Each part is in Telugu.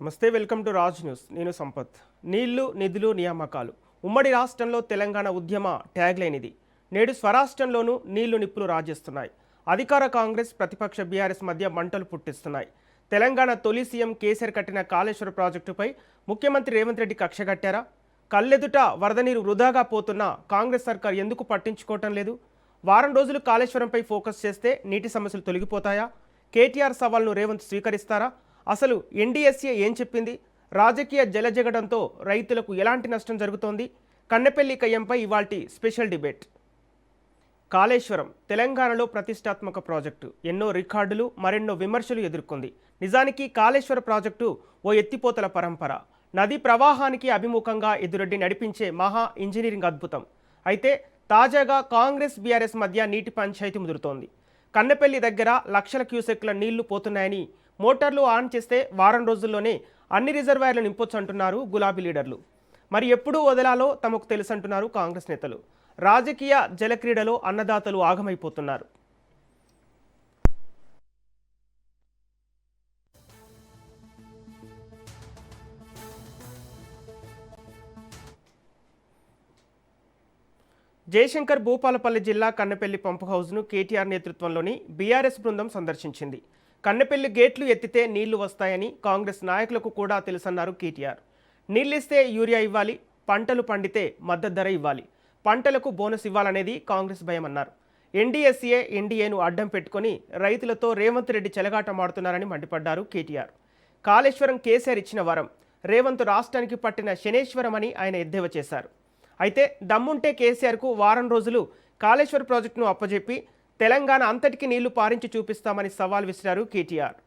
నమస్తే, వెల్కమ్ టు రాజ్ న్యూస్. నేను సంపత్. నీళ్లు, నిధులు, నియామకాలు ఉమ్మడి రాష్ట్రంలో తెలంగాణ ఉద్యమ ట్యాగ్లైన్ ఇది. నేడు స్వరాష్ట్రంలోనూ నీళ్లు నిప్పులు రాజేస్తున్నాయి. అధికార కాంగ్రెస్, ప్రతిపక్ష బీఆర్ఎస్ మధ్య మంటలు పుట్టిస్తున్నాయి. తెలంగాణ తొలి సీఎం కేసీఆర్ కట్టిన కాళేశ్వర ప్రాజెక్టుపై ముఖ్యమంత్రి రేవంత్ రెడ్డి కక్ష కట్టారా? కళ్ళెదుట వరద నీరు వృధాగా పోతున్న కాంగ్రెస్ సర్కార్ ఎందుకు పట్టించుకోవటం లేదు? వారం రోజులు కాళేశ్వరంపై ఫోకస్ చేస్తే నీటి సమస్యలు తొలగిపోతాయా? కేటీఆర్ సవాల్ను రేవంత్ స్వీకరిస్తారా? అసలు ఎన్డీఎస్ఏ ఏం చెప్పింది? రాజకీయ జలజగడంతో రైతులకు ఎలాంటి నష్టం జరుగుతోంది? కన్నెపల్లి కయ్యంపై ఇవాల్టి స్పెషల్ డిబేట్. కాళేశ్వరం తెలంగాణలో ప్రతిష్టాత్మక ప్రాజెక్టు. ఎన్నో రికార్డులు, మరెన్నో విమర్శలు ఎదుర్కొంది. నిజానికి కాళేశ్వర ప్రాజెక్టు ఓ ఎత్తిపోతల పరంపర. నది ప్రవాహానికి అభిముఖంగా ఎదురొడ్డి నడిపించే మహా ఇంజనీరింగ్ అద్భుతం. అయితే తాజాగా కాంగ్రెస్ బీఆర్ఎస్ మధ్య నీటి పంచాయతీ ముదురుతోంది. కన్నెపల్లి దగ్గర లక్షల క్యూసెక్ల నీళ్లు పోతున్నాయని మోటార్లు ఆన్ చేస్తే వారం రోజుల్లోనే అన్ని రిజర్వాయర్లు నింపొచ్చు అంటున్నారు గులాబీ లీడర్లు. మరి ఎప్పుడు వదలాలో తమకు తెలుసంటున్నారు కాంగ్రెస్ నేతలు. రాజకీయ జలక్రీడలో అన్నదాతలు ఆగమైపోతున్నారు. జయశంకర్ భూపాలపల్లి జిల్లా కన్నెపల్లి పంపు హౌస్ను కేటీఆర్ నేతృత్వంలోని బీఆర్ఎస్ బృందం సందర్శించింది. కన్నెపల్లి గేట్లు ఎత్తితే నీళ్లు వస్తాయని కాంగ్రెస్ నాయకులకు కూడా తెలుసన్నారు కేటీఆర్. నీళ్ళిస్తే యూరియా ఇవ్వాలి, పంటలు పండితే మద్దతు ధర ఇవ్వాలి, పంటలకు బోనస్ ఇవ్వాలనేది కాంగ్రెస్ భయమన్నారు. ఎన్డీఎస్ఏ, ఎన్డీఏను అడ్డం పెట్టుకుని రైతులతో రేవంత్ రెడ్డి చెలగాటమాడుతున్నారని మండిపడ్డారు కేటీఆర్. కాళేశ్వరం కేసీఆర్ ఇచ్చిన వరం, రేవంత్ రాష్ట్రానికి పట్టిన శనేశ్వరం అని ఆయన ఎద్దేవా చేశారు. అయితే దమ్ముంటే కేసీఆర్కు వారం రోజులు కాళేశ్వర ప్రాజెక్టును అప్పజెప్పి తెలంగాణ అంతటికి నీళ్లు పారించి చూపిస్తామని సవాల్ విసిరారు కేటీఆర్.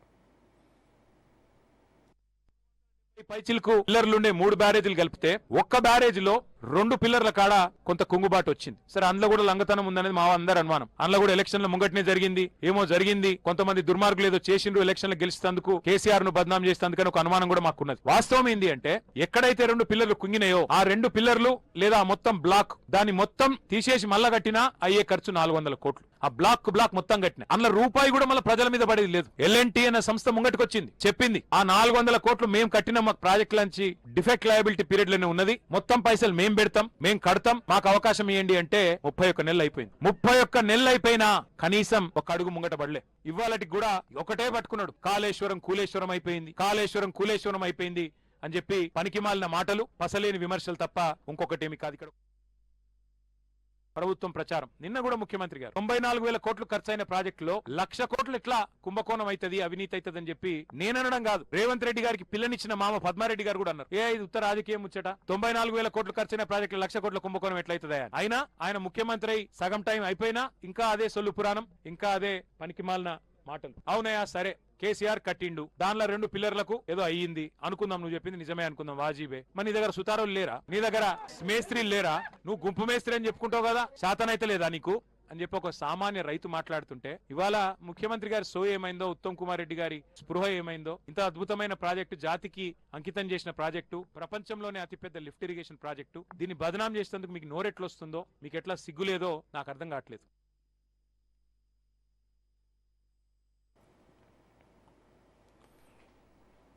పైచిలకు పిల్లర్లుండే 3 బ్యారేజీలు కలిపితే ఒక్క బ్యారేజీలో 2 పిల్లర్ల కాడ కొంత కుంగుబాటు వచ్చింది. సరే, అందులో కూడా లంగతనం ఉందనేది మా అందరు అనుమానం. అందులో కూడా ఎలక్షన్ల ముంగట్నే జరిగింది, ఏమో జరిగింది, కొంతమంది దుర్మార్గులు ఏదో చేసిండ్రు ఎలక్షన్లు గెలిచేందుకు, కేసీఆర్ ను బద్నాం చేసేందుకని ఒక అనుమానం కూడా మాకున్నది. వాస్తవం ఏంది అంటే, ఎక్కడైతే 2 పిల్లర్లు కుంగినాయో ఆ 2 పిల్లర్లు లేదా మొత్తం బ్లాక్ దాన్ని మొత్తం తీసేసి మళ్ళా కట్టినా అయ్యే ఖర్చు 400 కోట్లు. ఆ బ్లాక్ మొత్తం కట్టిన అందులో రూపాయి కూడా మళ్ళీ ప్రజల మీద పడేది లేదు. ఎల్ఎన్టీ అనే సంస్థ ముంగటికొచ్చింది, చెప్పింది ఆ 400 కోట్లు మేము కట్టిన మా ప్రాజెక్ట్ నుంచి డిఫెక్ట్ లయబిలిటీ పీరియడ్ లోనే ఉన్నది, మొత్తం పైసలు మేము పెడతాం, మేము కడతాం, మాకు అవకాశం ఇవ్వండి అంటే 31 నెలలు అయిపోయింది. 31 నెలలు అయిపోయినా కనీసం ఒక అడుగు ముంగట పడలే. ఇవాళకి కూడా ఒకటే పట్టుకున్నాడు, కాళేశ్వరం కూలేశ్వరం అయిపోయింది, కాళేశ్వరం కూలేశ్వరం అయిపోయింది అని చెప్పి పనికిమాలిన మాటలు, పసలేని విమర్శలు తప్ప ఇంకొకటేమి కాదు. ఇక్కడ ప్రభుత్వం ప్రచారం. నిన్న కూడా ముఖ్యమంత్రి గారు 94,000 కోట్లు ఖర్చైన ప్రాజెక్టులో 1,00,000 కోట్లు ఎట్లా కుంభకోణం అవుతుంది, అవినీతి అవుతుంది అని చెప్పి నేననడం కాదు, రేవంత్ రెడ్డి గారికి పిల్లనిచ్చిన మామ పద్మారెడ్డి గారు కూడా అన్నారు. ఇది ఉత్తర రాజకీయం ముచ్చట, 94,000 కోట్లు ఖర్చైన ప్రాజెక్టులో 1,00,000 కోట్ల కుంభకోణం ఎట్లయితుందా? అయినా ఆయన ముఖ్యమంత్రి అయి సగం టైం అయిపోయినా ఇంకా అదే సొల్లు పురాణం, ఇంకా అదే పనికిమాలిన మాటలు. అవునయా, సరే కేసీఆర్ కట్టిండు, దానిలో 2 పిల్లర్లకు ఏదో అయ్యింది అనుకుందాం, నువ్వు చెప్పింది నిజమే అనుకుందాం, వాజీబే. మరి నీ దగ్గర సుతారోలు లేరా? నీ దగ్గర మేస్త్రీలు లేరా? నువ్వు గుంపు మేస్త్రి అని చెప్పుకుంటావు కదా, శాతనైతే లేదా నీకు అని చెప్పి ఒక సామాన్య రైతు మాట్లాడుతుంటే, ఇవాళ ముఖ్యమంత్రి గారి సో ఏమైందో, ఉత్తమ్ కుమార్ రెడ్డి గారి స్పృహ ఏమైందో, ఇంత అద్భుతమైన ప్రాజెక్టు, జాతికి అంకితం చేసిన ప్రాజెక్టు, ప్రపంచంలోనే అతిపెద్ద లిఫ్ట్ ఇరిగేషన్ ప్రాజెక్టు, దీన్ని బదనాం చేసేందుకు మీకు నోరెట్లు వస్తుందో, మీకు ఎట్లా సిగ్గులేదో నాకు అర్థం కావట్లేదు.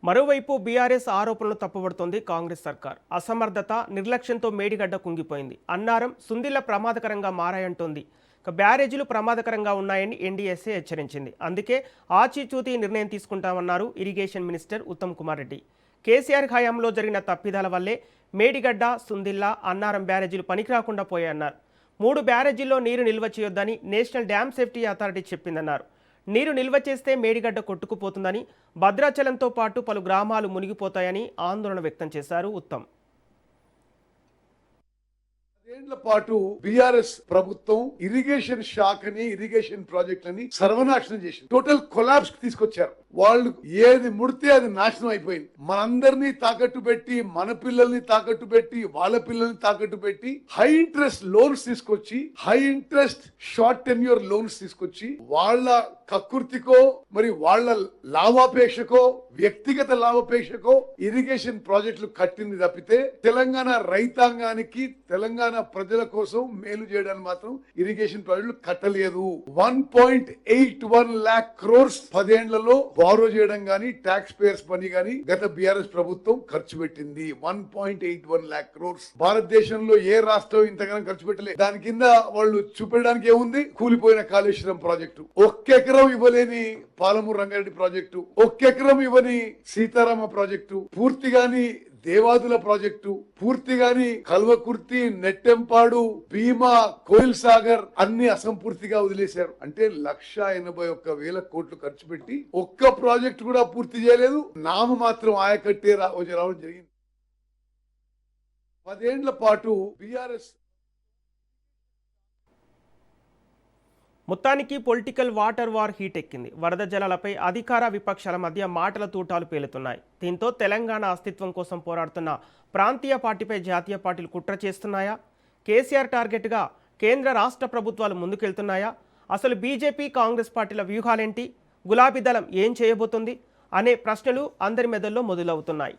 మరోవైపు బీఆర్ఎస్ ఆరోపణలు తప్పుబడుతోంది కాంగ్రెస్ సర్కార్. అసమర్థత, నిర్లక్ష్యంతో మేడిగడ్డ కుంగిపోయింది. అన్నారం, సుందిళ్ల ప్రమాదకరంగా మారాయంటోంది. బ్యారేజీలు ప్రమాదకరంగా ఉన్నాయని ఎన్డీఎస్ఏ హెచ్చరించింది. అందుకే ఆచితూచి నిర్ణయం తీసుకుంటామన్నారు ఇరిగేషన్ మినిస్టర్ ఉత్తమ్ కుమార్ రెడ్డి. కేసీఆర్ హయాంలో జరిగిన తప్పిదాల వల్లే మేడిగడ్డ, సుందిళ్ల, అన్నారం బ్యారేజీలు పనికిరాకుండా పోయాయన్నారు. 3 బ్యారేజీల్లో నీరు నిల్వ చేయొద్దని నేషనల్ డ్యామ్ సేఫ్టీ అథారిటీ చెప్పిందన్నారు. నీరు నిల్వ చేస్తే మేడిగడ్డ కొట్టుకుపోతుందని, భద్రాచలంతో పాటు పలు గ్రామాలు మునిగిపోతాయని ఆందోళన వ్యక్తం చేశారు ఉత్తమ్. ఏళ్ల పాటు బీఆర్ఎస్ ప్రభుత్వం ఇరిగేషన్ శాఖని, ఇరిగేషన్ ప్రాజెక్టులని సర్వనాశనం చేసింది. టోటల్ కొలాప్స్ తీసుకొచ్చారు. వాళ్ళు ఏది ముడితే అది నాశనం అయిపోయింది. మనందరినీ తాకట్టు పెట్టి, మన పిల్లల్ని తాకట్టు పెట్టి, వాళ్ళ పిల్లల్ని తాకట్టు పెట్టి, హై ఇంట్రెస్ట్ లోన్స్ తీసుకొచ్చి, high interest short tenure loans తీసుకొచ్చి, వాళ్ళ కకృతికో మరి వాళ్ళ లాభాపేక్షకో, వ్యక్తిగత లాభాపేక్షకో ఇరిగేషన్ ప్రాజెక్టులు కట్టింది తప్పితే తెలంగాణ రైతాంగానికి, తెలంగాణ ప్రజల కోసం మేలు చేయడానికి మాత్రం ఇరిగేషన్ ప్రాజెక్టులు కట్టలేదు. 1.81 lakh crores 10 ఏళ్లలో బారో చేయడం గానీ ట్యాక్స్ పేయర్స్ మనీ గానీ గత బీఆర్ఎస్ ప్రభుత్వం ఖర్చు పెట్టింది. 1.81 lakh crores. భారతదేశంలో ఏ రాష్ట్రం ఇంతగానో ఖర్చు పెట్టలేదు. దాని కింద వాళ్ళు చూపెట్టడానికి ఏముంది? కూలిపోయిన కాళేశ్వరం ప్రాజెక్టు, ఒక్క ఎకరం ఇవ్వలేని పాలమూరు రంగారెడ్డి ప్రాజెక్టు, ఒక్క ఎకరం ఇవ్వని సీతారామ ప్రాజెక్టు, పూర్తిగాని దేవాదుల ప్రాజెక్టు, పూర్తిగాని కల్వకుర్తి, నెట్టెంపాడు, భీమా, కోయిల్ సాగర్ అన్ని అసంపూర్తిగా వదిలేశారు. అంటే 1,81,000 కోట్లు ఖర్చు పెట్టి ఒక్క ప్రాజెక్టు కూడా పూర్తి చేయలేదు. నామ మాత్రం ఆయకట్టే రావడం జరిగింది. 10 ఏళ్ల పాటు బీఆర్ఎస్ మొత్తానికి పొలిటికల్ వాటర్ వార్ హీట్ ఎక్కింది. వరద జలాలపై అధికార విపక్షాల మధ్య మాటల తూటాలు పేలుతున్నాయి. దీంతో తెలంగాణ అస్తిత్వం కోసం పోరాడుతున్న ప్రాంతీయ పార్టీపై జాతీయ పార్టీలు కుట్ర చేస్తున్నాయా? కేసీఆర్ టార్గెట్గా కేంద్ర రాష్ట్ర ప్రభుత్వాలు ముందుకెళ్తున్నాయా? అసలు బీజేపీ కాంగ్రెస్ పార్టీల వ్యూహాలేంటి? గులాబీ దళం ఏం చేయబోతుంది అనే ప్రశ్నలు అందరి మెదల్లో మొదలవుతున్నాయి.